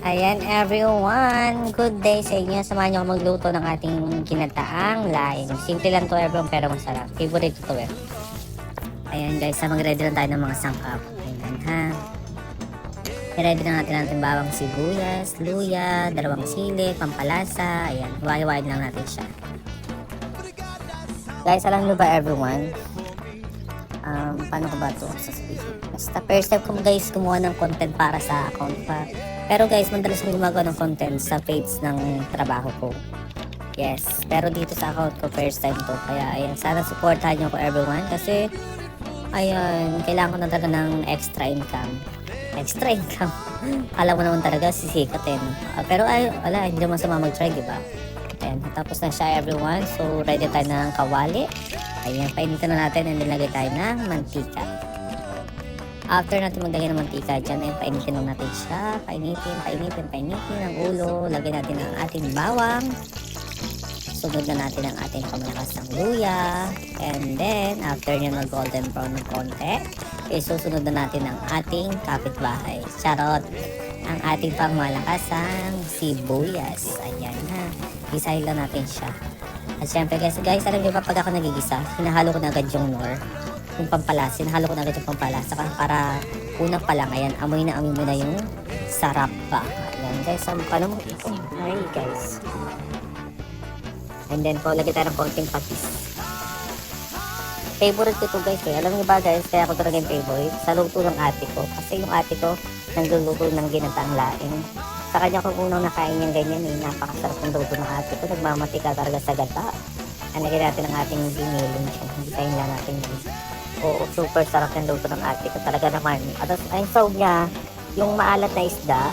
Ayan everyone, good day sa inyo. Samahan niyo ako magluto ng ating ginataang laing. Simple lang to everyone pero masarap. Favorite ko to eh. Ayan guys, mag-ready lang tayo ng mga sangkap. Ayan ha. I-ready na natin natin bawang sibuyas, luya, dalawang sili, pampalasa. Ayan, huwag-huwag lang natin siya. Guys, alam niyo ba everyone? Paano ko ba ito sasabihin? Basta first time ko guys gumawa ng content para sa account pa. Pero guys, madalas ko gumagawa ng content sa page ng trabaho ko. Yes, pero dito sa account ko first time to. Kaya ayan, sana supportahan niyo ko everyone. Kasi ayun, kailangan ko na talaga ng extra income. Extra income. Alam mo naman talaga sisikatin. Pero ay, wala, hindi naman sama mag-try, diba? Ayan, tapos na siya everyone. So, ready tayo ng kawali. Ayan, painitan na natin and nilagay tayo ng mantika. After natin maglagay ng mantika dyan, ay painitin lang natin siya. Painitin ang ulo. Lagay natin ang ating bawang. Sunod na natin ang ating pamalakas ng luya. And then, after nyo mag-golden brown ng konti, susunod na natin ang ating kapitbahay. Charot! Ang ating pangmalakasang sibuyas. Ayan ha. Gisahin lang natin siya. At syempre guys, alam niyo ba pag ako nagigisa, hinahalo ko na agad yung nor. Yung pampalasa, hinahalo ko na agad yung pampalasa para una pa lang, ayan, amoy mo na yung sarap pa. Ayan guys, paano mo ito? Ay guys. And then po, lagyan tayo ng konting patis. Favorite ko ito guys eh. Alam niyo ba guys, kaya ako talaga yung favorite sa luto ng ate ko. Kasi yung ate ko, nagluluto ng ginataang laing. Sa kanya ko unang nakain yung ganyan eh. Napakasarap ng luto ng ate ko. Nagmamatika talaga sa gata. Anagin natin ang ating giniling siya. Gisahin lang natin yun. Oo, super sarap ng luto ng ate ko. Talaga naman. At ang sawag niya, yung maalat na isda.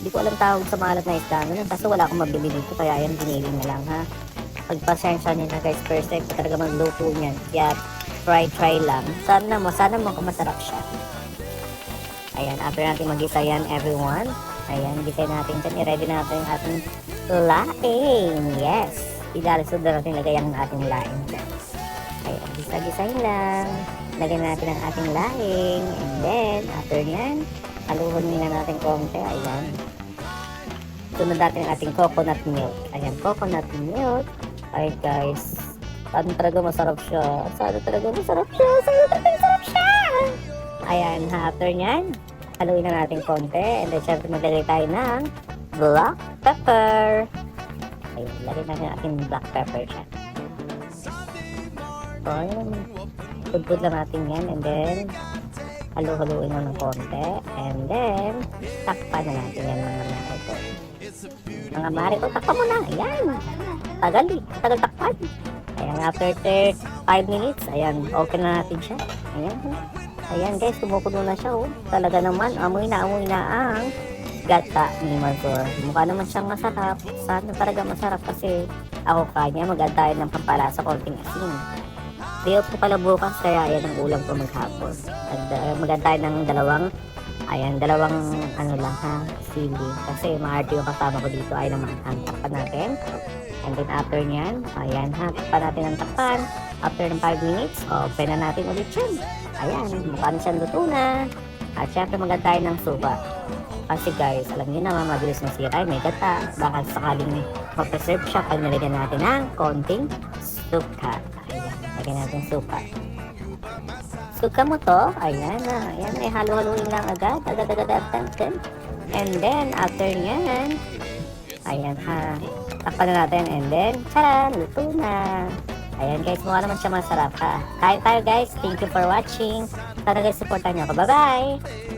Hindi ko alam tawag sa maalat na isda. Kaso wala akong mabili dito. Kaya yan, giniling na lang ha. Pagpasensya niyo na guys. First time ko talaga magluto niyan. Kaya try lang. Sana mo kung masarap siya. Ayan, after natin mag-isa yan everyone. Ayan, gisahin natin dyan. I-ready natin yung ating laing. Yes. Ilalasod na natin lagay ang ating laing. Ayan, gisahin lang. Lagyan natin ang ating laing. And then, after nyan, haluhon nila natin konti. Ayan. Sunod natin ang ating coconut milk. Ayan, coconut milk. Alright guys. Sana talaga masarap siya. Ayan, after nyan, haluin na natin konti. And then, syempre maglagay tayo ng black pepper. Ayun, lagay natin ating black pepper dyan. So, ayun. Pudpud lang natin yan. And then, halu-haluin na ng konti. And then, takpan na natin yan mga mariko. Mga mariko, takpan mo na. Ayan. Tagal takpan. Ayan, after 5 minutes, ayan, open na natin siya. Ayan guys, kumukulo na siya oh. Talaga naman, amoy na ang gata ni Mazor. Mukha naman siyang masarap. Sana talaga masarap kasi ako kanya mag-antayin ng pampalasa konting asin. Day off ko pala bukas kaya ayan ang ulam ko maghapon. Mag-antayin ng dalawang ano lang ha, sili. Kasi maarte yung kasama ko dito ay naman takpan natin. And then after nyan, ayan ha, takpan natin ang takpan. After ng 5 minutes, open na natin ulit yan. Ayan, mukha na siyang luto na. At syempre mag-antay ng suka. Kasi guys, alam niyo naman, mabilis masira. May gata. Baka sakaling mag-preserve siya pag nalagyan natin ng konting suka. Ayan, lagyan natin suka. Suka mo to. Ayan na. Ayan, ay halo-haloin lang agad. And then, after nyan, ayan ha. Takpan na natin. And then, tara, luto na. Ayan guys, mukha naman siya masarap ha. Kain tayo guys. Thank you for watching. Sana guys, supportan niyo ako. Bye-bye!